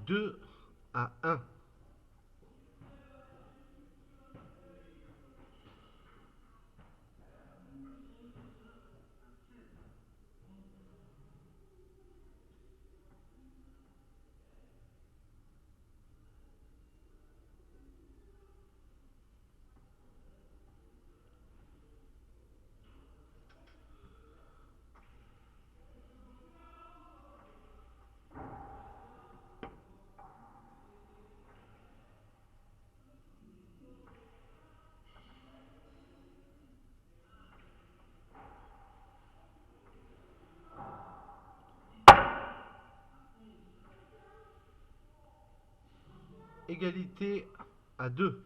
2 à 1. Égalité à 2.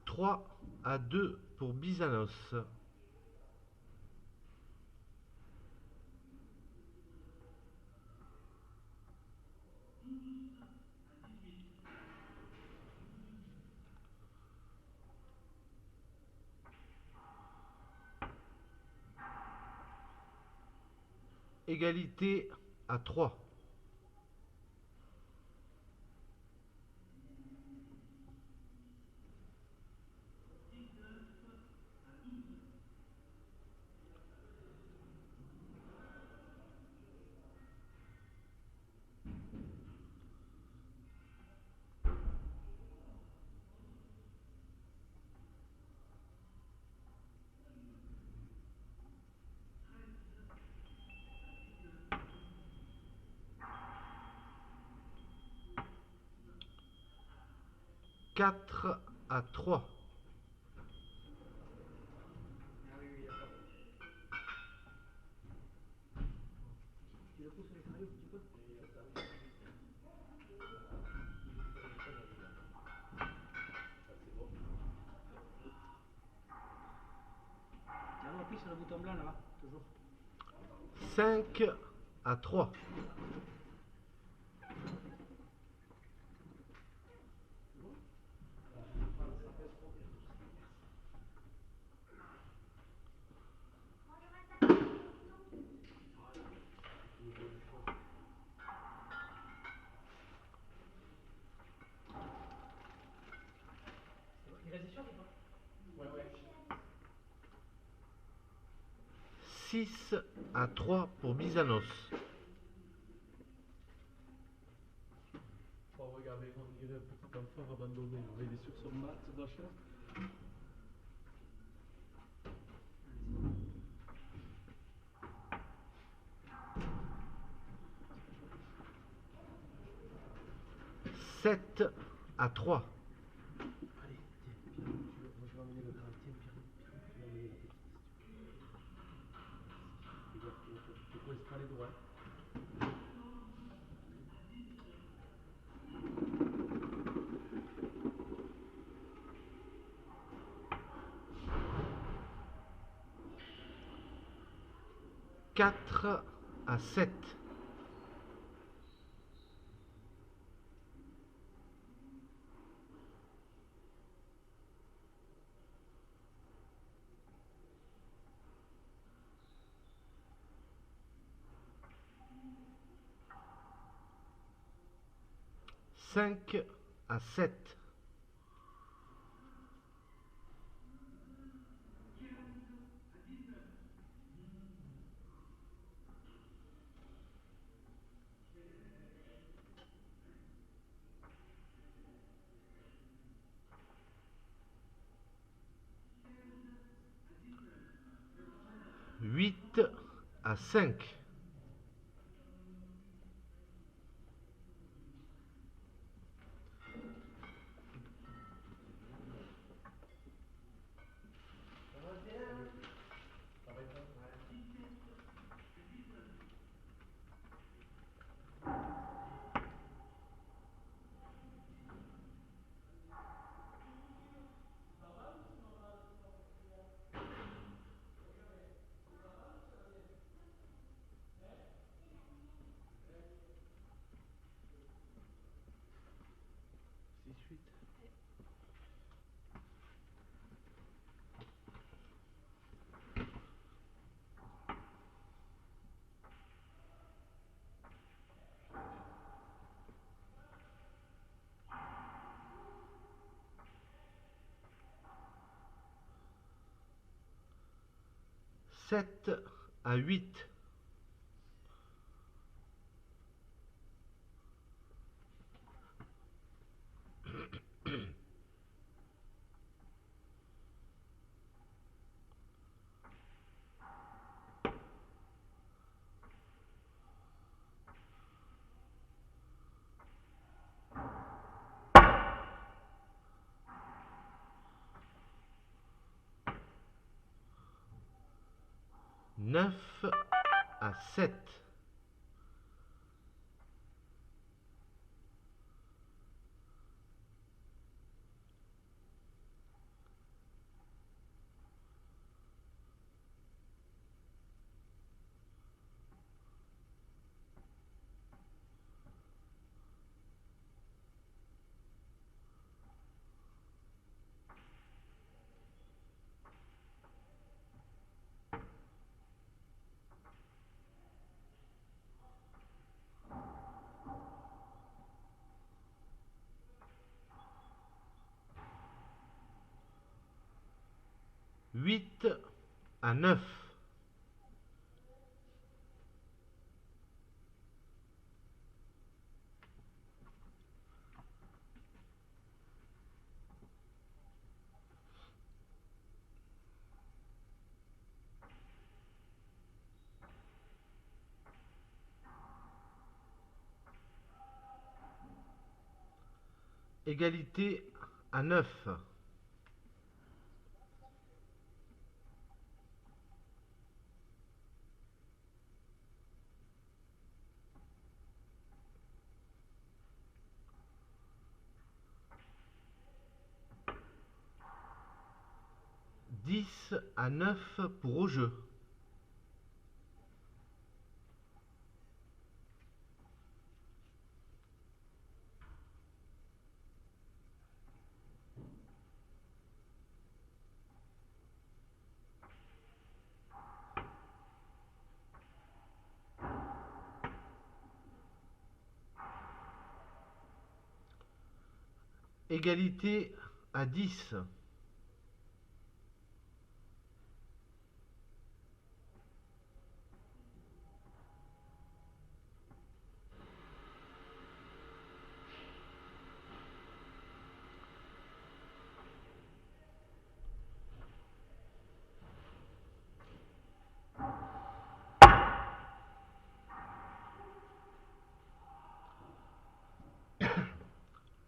Trois à 2 pour Bizanos. Égalité à 3. Quatre à 3. Appuie sur le bouton blanc là-bas, toujours. 5 à 3. Il reste des choses ou pas? Ouais. 6 à 3 pour Bizanos. Oh, regardez, on dirait un petit enfant abandonné. Il est sur son mat, ce machin. Sept à 3. Allez, tiens, Pierre, moi je vais emmener le grand. Tiens, Pierre, tu vas emmener la petite. Fais gaffe, tu ne coinces pas les doigts. Quatre à 7. Cinq à 7. Huit à 5. 7 à 8. 9 à 7. 8 à 9. 'Égalité à 9. 10 à 9 pour au jeu. 'Égalité à 10.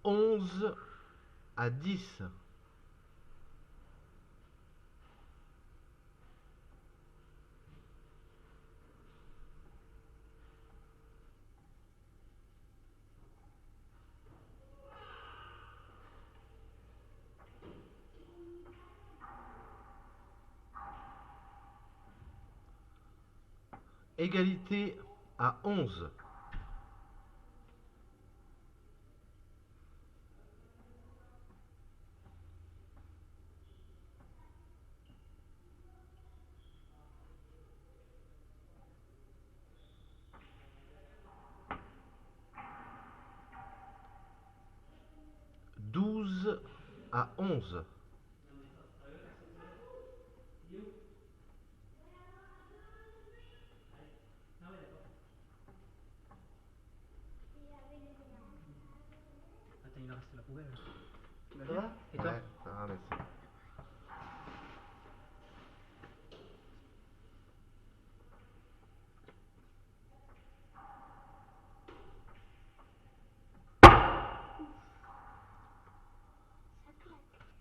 11 à 10. 'Égalité à 11. 12 à 11. Il est où? Ah ouais, d'accord. Attends, il en reste la poubelle. Tu vas bien? Et toi? Ouais, ça va, merci.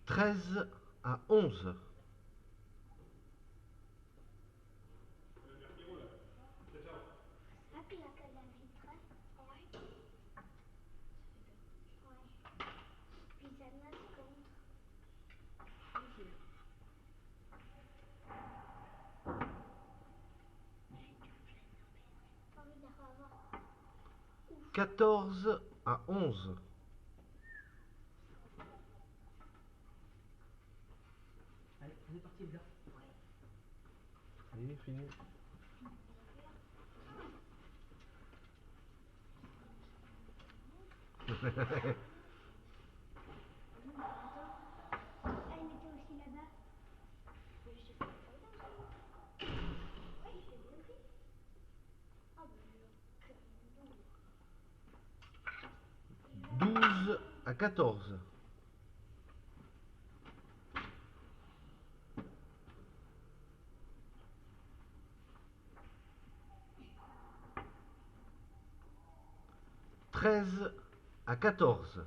13 à 11. 14 à 11. Allez, on est parti, les gars. Oui, fini. Elle était aussi là-bas. à 14. 13 à 14.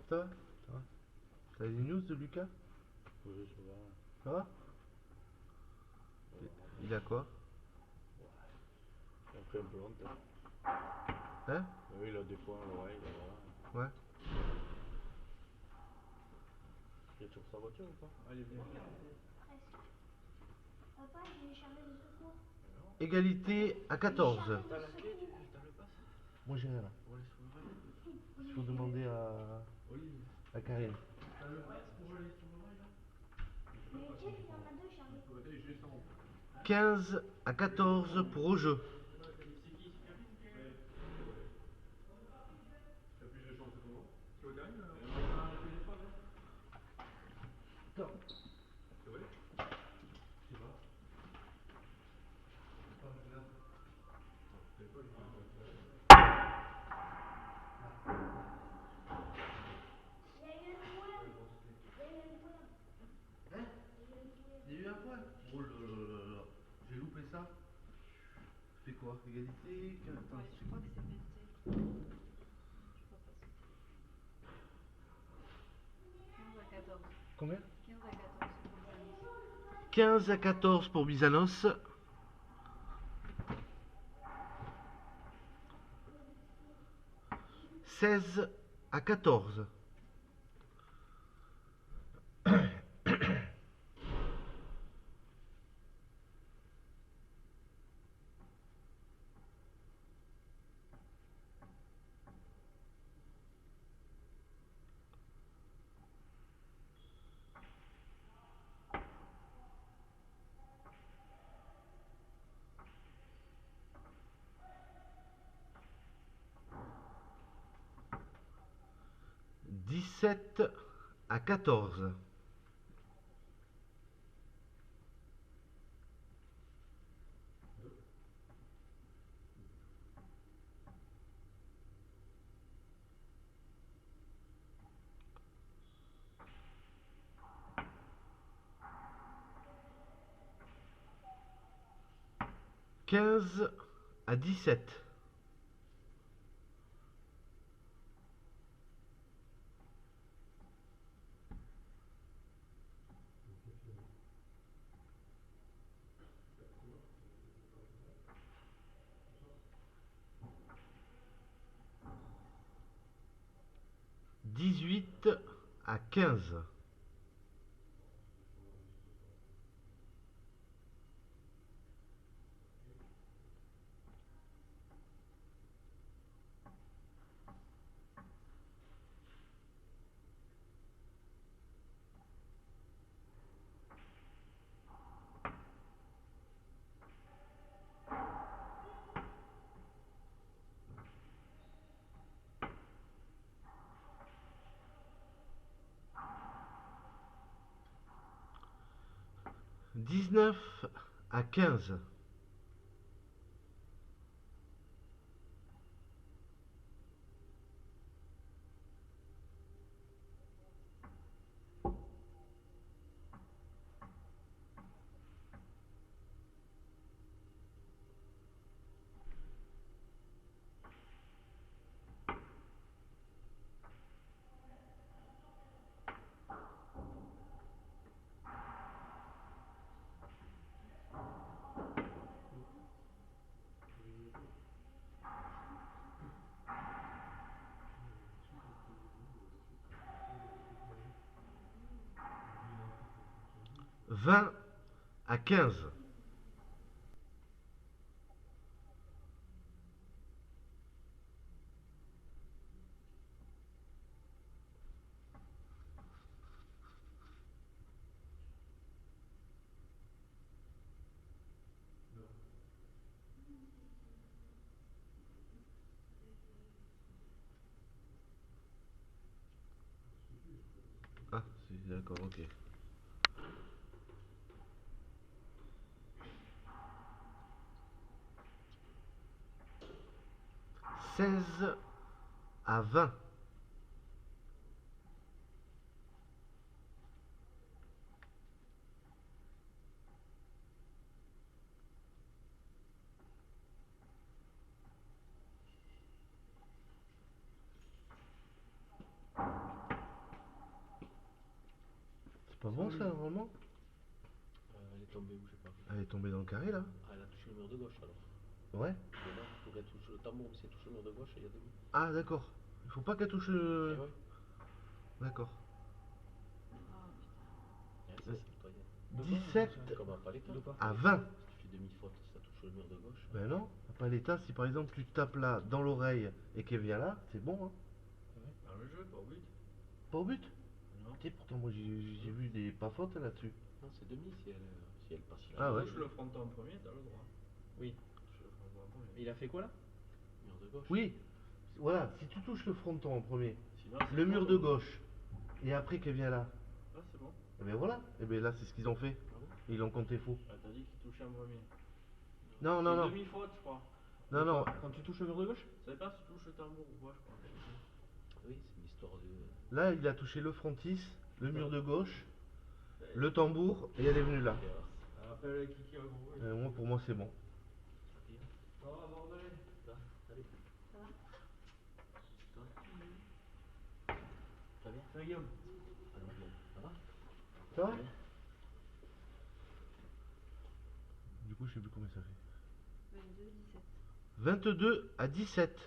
Ça va? Ça va? T'as des news de Lucas? Oui, ça va. Ça va? Il a quoi? Il a pris un peu longtemps. Hein? Oui, il a des points à l'oreille, là. Ouais. Il est toujours sa voiture ou pas? Allez, viens. Presque. Papa, je vais charger le secours. Égalité à 14. T'as la clé, t'as le passe? Moi j'ai rien là. Pour les souverains. Il faut demander Olivier. à Karine. T'as le passe pour les souverains, là? Mais tiens, il y en a deux chargés. 15 à 14 pour au jeu. Il y a eu un problème. Il y a eu un problème. Hein? Il y a eu un point? Oh là là là là. J'ai loupé ça. Fait quoi? Égalité? Ouais, je crois que c'est vérité. Je vois pas ça. 15 à 14. Combien? 15 à 14 pour Bizanos. 15 à 14 pour Bizanos. 16 à 14. 17 à 14. 15 à 17. 18 à 15. 19 à 15. 20 à 15. Ah, c'est d'accord, ok. 16 16 à 20. C'est pas bon ça normalement? Elle est tombée où, je sais pas. Elle est tombée dans le carré là? Ah, elle a touché le mur de gauche alors. Ouais. Et là, il faut qu'elle touche le tambour, mais si elle touche le mur de gauche, il y a demi. Ah d'accord. Il faut pas qu'elle touche Et le... ouais. D'accord. Oh putain. Ouais, c'est ça, citoyen. 17 Comme à Paléta. à 20. Si tu fais demi-faute, ça touche le mur de gauche. Ben non, après l'état, si par exemple tu tapes là dans l'oreille et qu'elle vient là, c'est bon hein. Dans le jeu, pas au but. Pas au but. Non. Tu sais, pourtant moi j'ai vu des pas fautes là-dessus. Non, c'est demi si elle passe là. Ah ouais. Touche le fronton en premier, t'as le droit. Oui. Touche le fronton en premier. Il a fait quoi là? Mur de gauche. Oui, voilà, si tu touches le fronton en premier, Sinon, c'est le pas mur bon. de gauche, et après qu'elle vient là, Ah, c'est bon. et ben voilà, et ben là c'est ce qu'ils ont fait. Ah bon? Ils l'ont compté faux. Ah, t'as dit qu'il touchait en premier. Non, C'est non, non. demi-faute, je crois. Non, non, Quand tu touches le mur de gauche? Je savais pas si tu touches le tambour ou pas, je crois. Oui, c'est une histoire de. là il a touché le frontis, le mur de gauche, le tambour, et elle est venue là. Appelle Kiki à gros. Moi pour moi c'est bon. Ça va, bordel? Salut. Ça va? Toi? Ça va bien? Ça va, Guillaume? Ça va? Ça va? Du coup je sais plus combien ça fait. 22, 17. 22 à 17.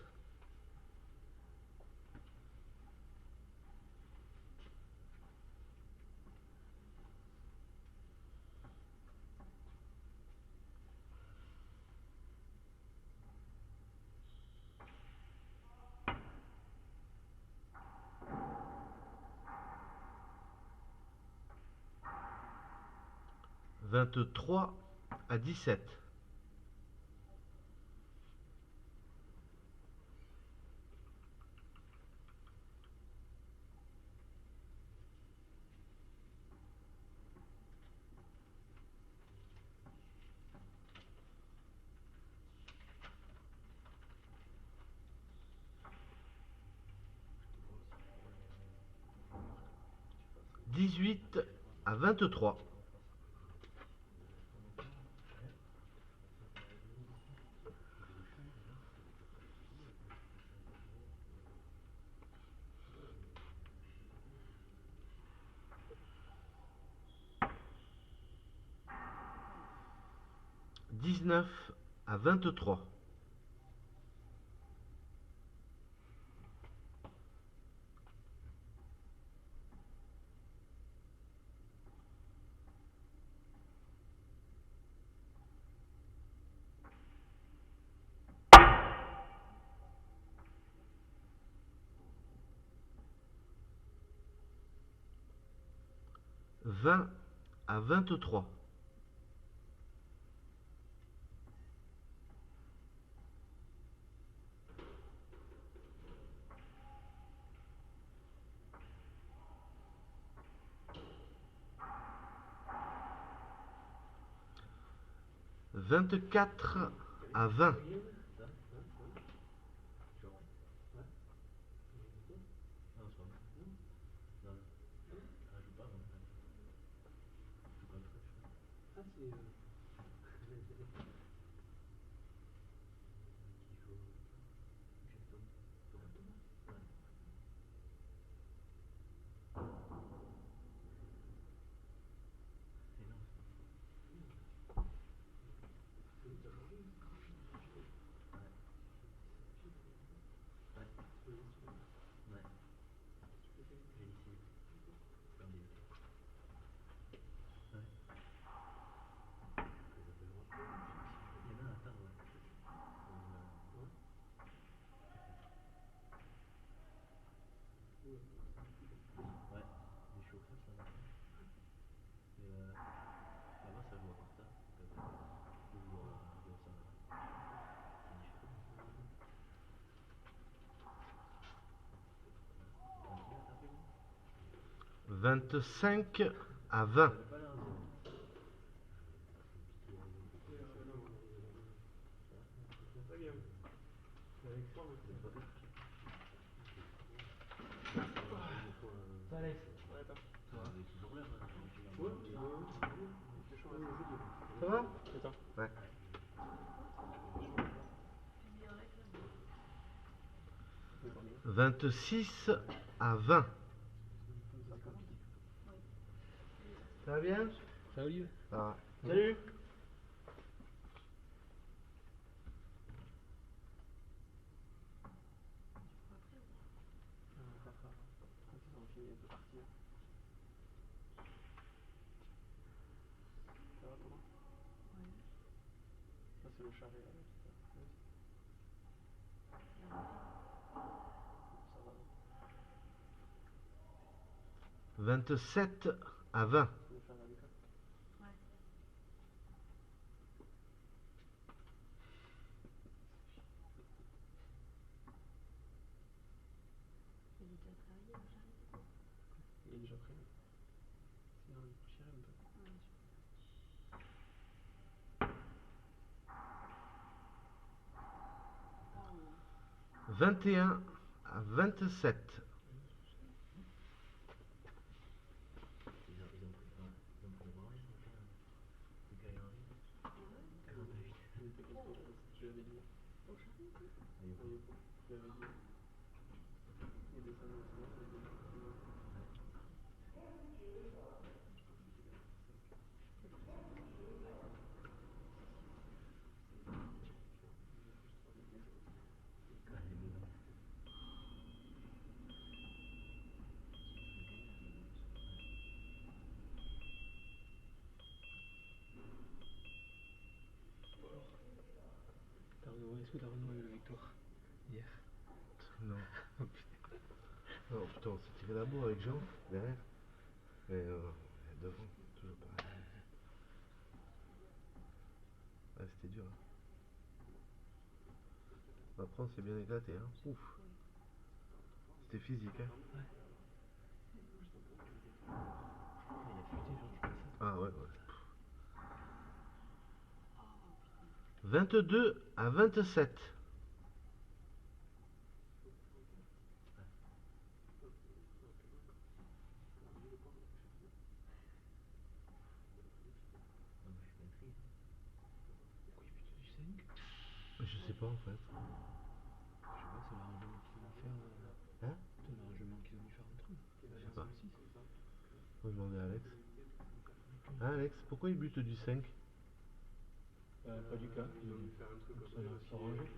« 23 à 17. » « 18 à 23. » « 19 à 23. » « 20 à 23. » « 24 à 20. » Ah, c'est. « 25 à 20. » C'est avec toi, Toi, Alex. Ouais, attends. Ça va? toujours l'air. Ouais, c'est chaud, là, Ça va? Attends. Ouais. Puis il en réclame. 26 à 20. Ça va bien? Ça va, Olivier? Ça va. Salut! Ça va, Thomas? Ça, c'est le charret, là. Ça va. 27 à 20. Le charret à l'école. Ouais. Il est déjà travaillé, le charité. Il est déjà prêt. Sinon, il chirait un peu. Ouais, je... 21 à 27. Ils ont pris voir le gars il arrive. 48. Il était comme ça, je l'avais dit. Au charité. Je l'avais dit. Il descend maintenant, il descend. 'Est-ce que t'as renoué la victoire hier? Non. Oh putain, on s'est tiré la bourre avec Jean derrière. Mais devant, toujours pareil. Ouais, c'était dur. Hein. Après, on s'est bien éclaté. Hein. Ouf. C'était physique. Hein. Il a fuité, genre, je pense. Ah ouais, ouais. 22 à 27. Je sais pas en fait. Je sais pas, c'est l'arrangement qu'ils vont faire. Hein? C'est l'arrangement qu'ils ont dû faire entre eux. Je sais pas. Faut demander à Alex. Hein, Alex, pourquoi il bute du 5? Pas du cas. Ils ont dû faire un truc comme ça.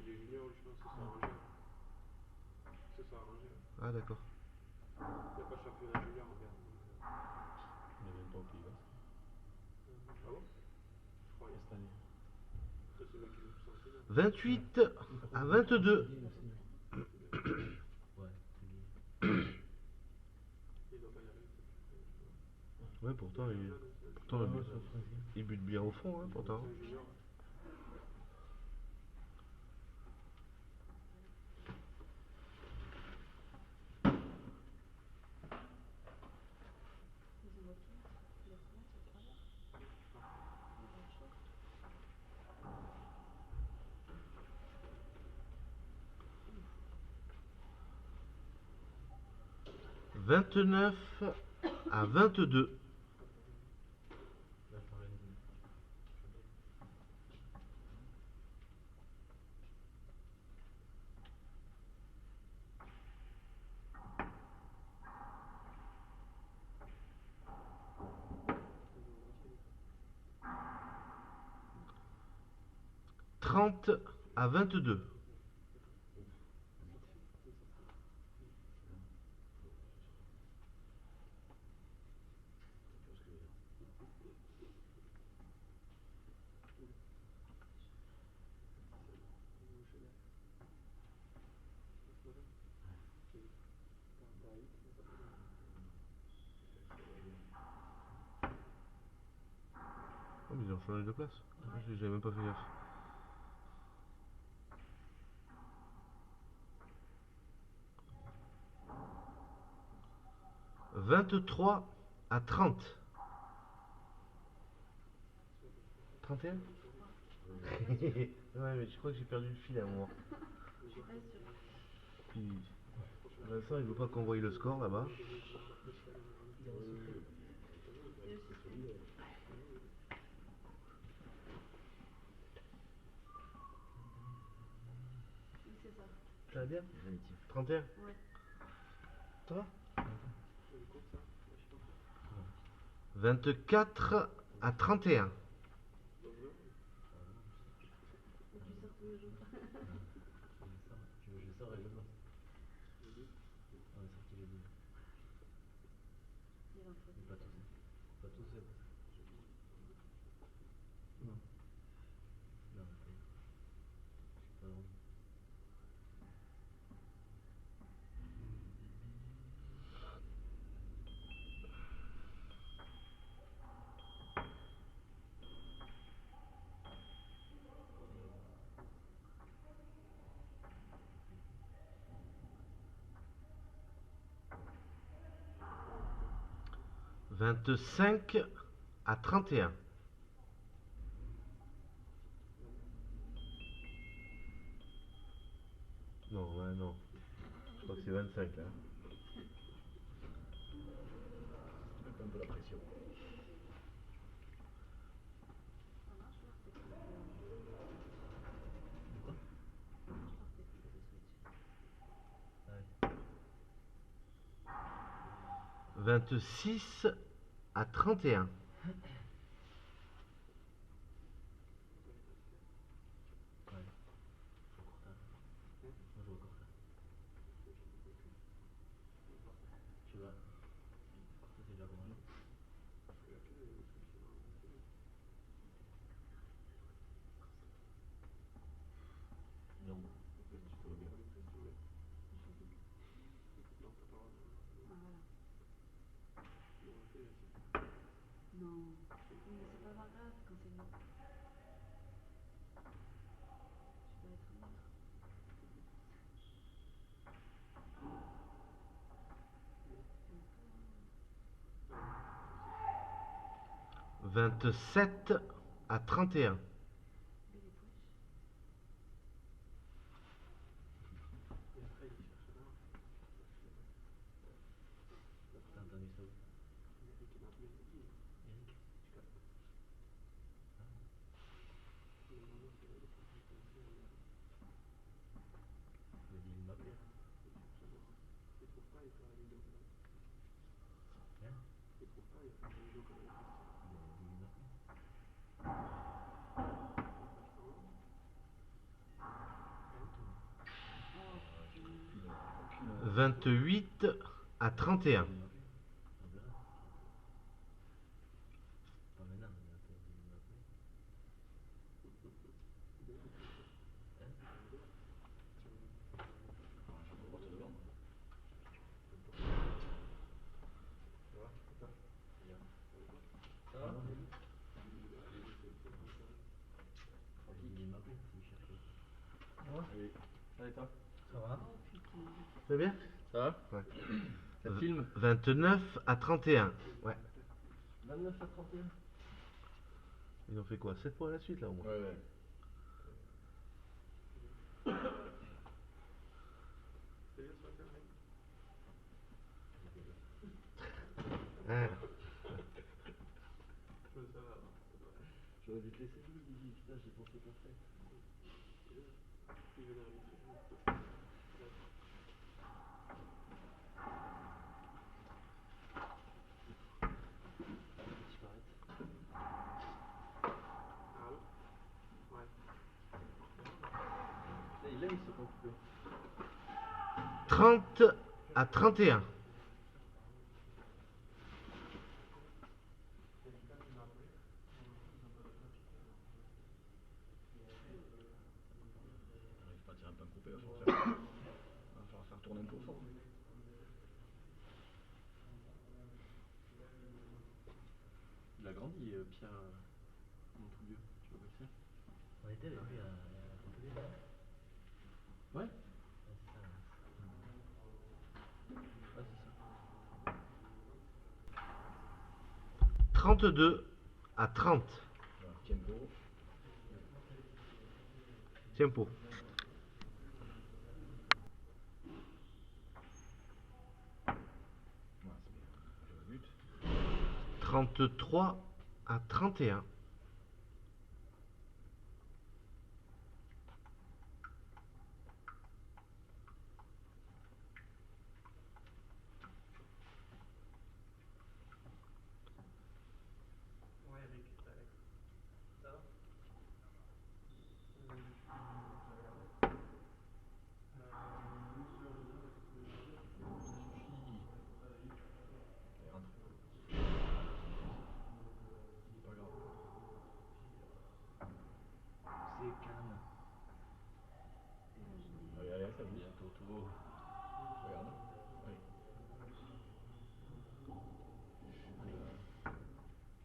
Il est junior, je pense que ça arrangé. Ça s'est arrangé. Ah d'accord. Il n'y a pas de championnat junior en fait. Il n'y a même pas au Pays Basque. Ah bon? Je crois Cette année. que c'est là qu'ils ont tous enseigné. 28 à 22. Ouais, Il doit pas y arriver. Ouais, pourtant, il bute bien au fond, hein, pourtant. C'est un junior. 29 à 22. Là, je parlais de lui. 30 à 22. Oh, mais ils ont changé de place. J'avais même pas fait gaffe. « 23 à 30. 31 ? Ouais, mais je crois que j'ai perdu le fil à un moment. Je suis pas sûre. Puis, Vincent, il veut pas qu'on voie le score là-bas. tir au soufflet. Et le soufflet. Oui, c'est ça. Ça va bien? Relatif. 31? Ouais. Ça va? Le cours, ça, la chance. 24 à 31. Dans le Et tu sors tous les jours. Je sors et je bosse. On est sortis les deux. Il va Mais pas tous. Pas tous seuls. Non. Non, pas. Pas drôle. « 25 à 31. Non, ouais, non. Je crois que c'est 25 là. Un peu la pression. Ça marche là, c'est quoi? De quoi? Je pense que c'est le switch. Ah oui. 26 à 31. Ouais. Faut courter. Moi je vois courter. Tu vois. Courter c'est déjà pas mal. Non. Tu peux bien. Ah voilà. Non. Oui, mais c'est pas grave quand c'est bon. Tu dois être neutre. 27 à 31. Mais les poches. Et après, il cherche là. T'as entendu ça où? Eric, il m'a appelé. Eric? Tu captes. Ah. Mais maman, c'est elle qui a commencé à aller. Il a dit il m'appelait. Il cherche à voir. Il trouve pas, il fait la vidéo quand même. Hein? Il trouve pas, il fait la vidéo quand même. Il a dit il m'appelait. 28 à 31. Il m'appelait. On verra. Pas maintenant, il a pas dit il m'appelait. Hein? Ah, je peux pas te le vendre. Ça va? Bien. Ça va? Il m'appelait s'il cherchait. Allez. Allez, toi. Ça va? Oh putain. Ça va bien? Ça va? Ouais. Ça filme? 29 à 31. Ouais. 29 à 31. Ils ont fait quoi? 7 points à la suite là au moins? Ouais, ouais. Ah. J'aurais dû te laisser jouer, Guigui. Putain, j'ai pensé pour ça. Allô? Ouais. Il aime se couper. 30 à 31. J'arrive pas à tirer un pain coupé, là, faut faire. Va faire tourner un peu fort. Il a grandi, Pierre, mon tout vieux. Tu vois pas qui c'est? On était avec lui à Montpellier, là. Ouais? Ouais, c'est ça. Ouais, c'est ça. 32 à 30. Voilà, tempo. Tempo. Ouais, c'est bien. Je le but. 33 à 31. Ouais, Eric, ça va? Pas grave. C'est calme. Allez, allez, ça vient Toto. Regarde. Allez.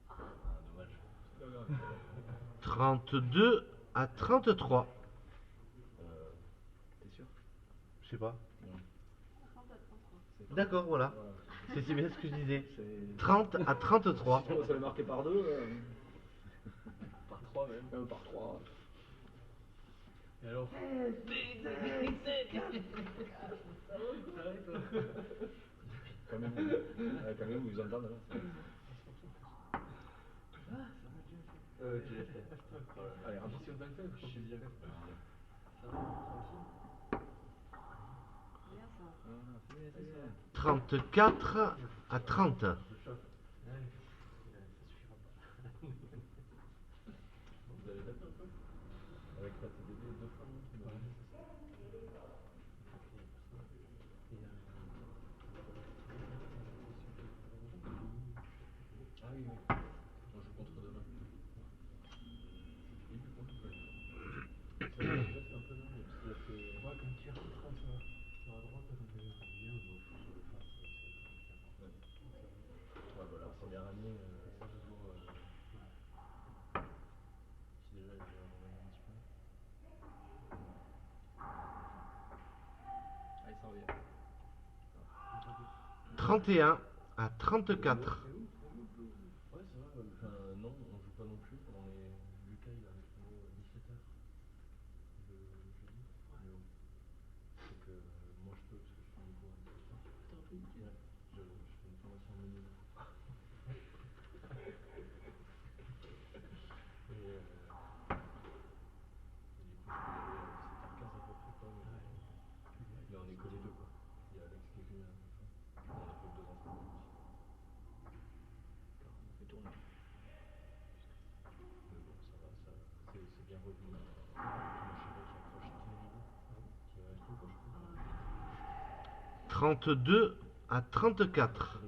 Ah, dommage. C'est pas grave. 32 à 33. T'es sûr? Je sais pas. Non. D'accord, voilà. Voilà. C'est bien ce que je disais. C'est. 30 à 33. Si ça va marquer par 2. Par 3 même. Par 3. Et alors? Quand même, quand même, vous entendez là. Allez, ambition d'un fait, je suis bien. Ça va, tranquille. Bien ça. Ah, c'est bien. 34 à 30. Vous avez tapé un peu? Avec la TDD 2 fois, non? Ouais, c'est ça. Ah oui, oui. On joue contre demain. Il joue contre demain. Ça reste un peu long, parce qu'il a fait. Ouais, comme tu reprends sur la droite, comme tu as bien, mais il faut que je le fasse. Ouais. Ouais, bah, la première année, toujours. Si déjà il avait envoyé un petit peu. Ah, il s'en vient. 31 à 34. Ouais, c'est vrai. Enfin, non, on joue pas non plus pendant les. Lucas, il a un créneau 17h. Le jeudi. Mais bon. Donc, moi je peux parce que je fais une cours à 17h. T'as repris? Ouais. Je fais une formation en menu. Et du coup, je peux y aller à 17h15 à peu près, quoi. Mais on est que les deux, quoi. Il y a Alex qui est venu à la fin. On a fait 2 entraînements aussi. On a fait tourner. Mais bon, ça va, c'est bien revenu. Moi, je sais pas, j'ai accroché qui est resté, quoi, je crois. 32 à 34.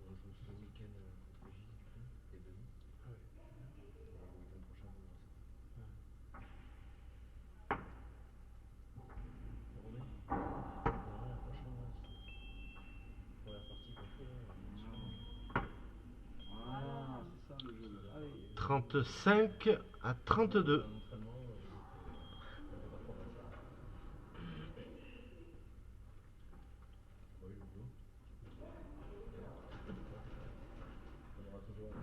On joue ce week-end contre J, du coup, et demi. Et le week-end prochain, on verra ça. Romain? Ouais, franchement, première partie qu'on fait, Ah, c'est ça le jeu. Ah oui. 35 à 32. un entraînement, on va pas faire ça. Oui, le boulot. On aura toujours un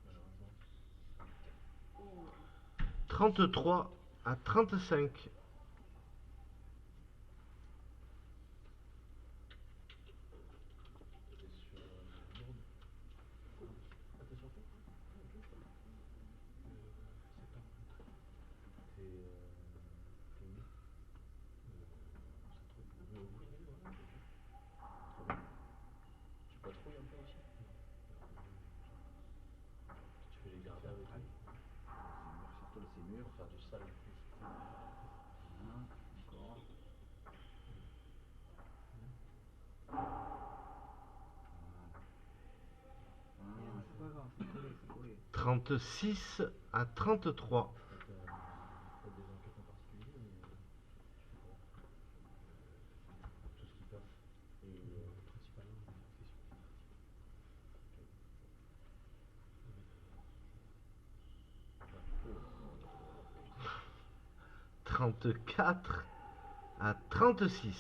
malheureusement. 33 à 35. T'es sur Lourdes? Ah, t'es sur quoi? T'es où? Trop bien. Tu patrouilles un peu aussi? Tu fais les gardes avec lui? Surtout ces murs, faire du sale. Encore. C'est pas grave, c'est collé, c'est collé. 36 à 33. Pas des enquêtes en particulier, mais tout ce qui passe. Et principalement des professions. 34 à 36.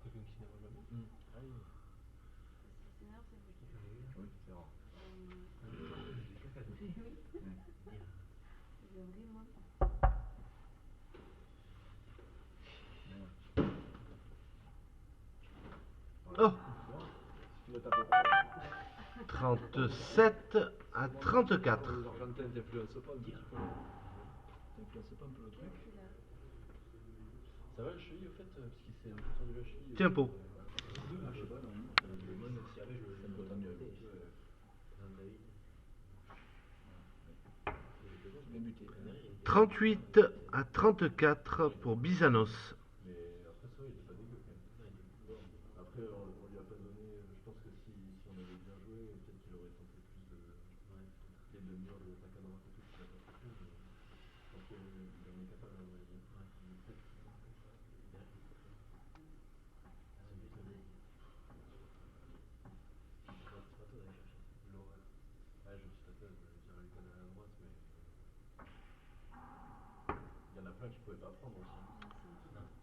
Quelqu'un qui n'aime jamais. Oui, c'est rare. Oh, Tu veux taper. 37 à 34. Les Argentins t'influencent pas un petit peu. T'influences pas un peu le truc. Ça va le cheville au fait, parce qu'il s'est un peu tendu la cheville. Tiens, pot. Ah, je sais pas, non. Moi, même si avec, c'est un peu tendu. Bien buté. 38 à 34 pour Bizanos. Mais après ça, il était pas dégueu quand même. Après, on lui a pas donné. Je pense que si on avait bien joué, peut-être qu'il aurait tenté plus de. Les demi-heures de Takadama et tout, qu'il a pas fait. Mais je pense qu'il en est capable à vrai dire. Ouais, je suis tapé, je vais dire lui connaît à la droite, mais. Il y en a plein qui pouvaient pas prendre aussi.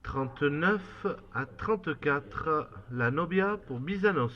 39 à 34, la Nobia pour Bizanos.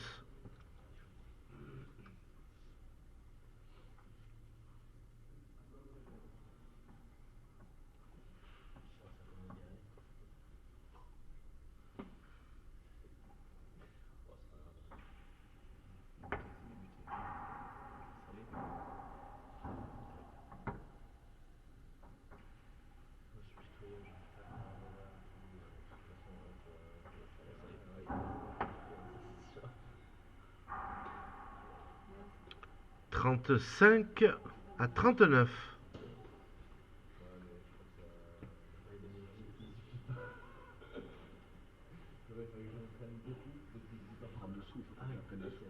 « 35 à 39. En dessous, il faut qu'on apprenne dessous.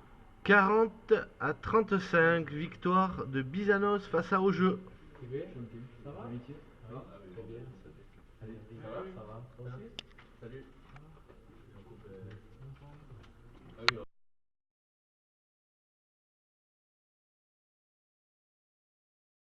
« 40 à 35, victoire de Bizanos face à Au-Jeu. Privé, ça va? Amitié. Oui, très bien. Allez, ça va? Ça va? Salut.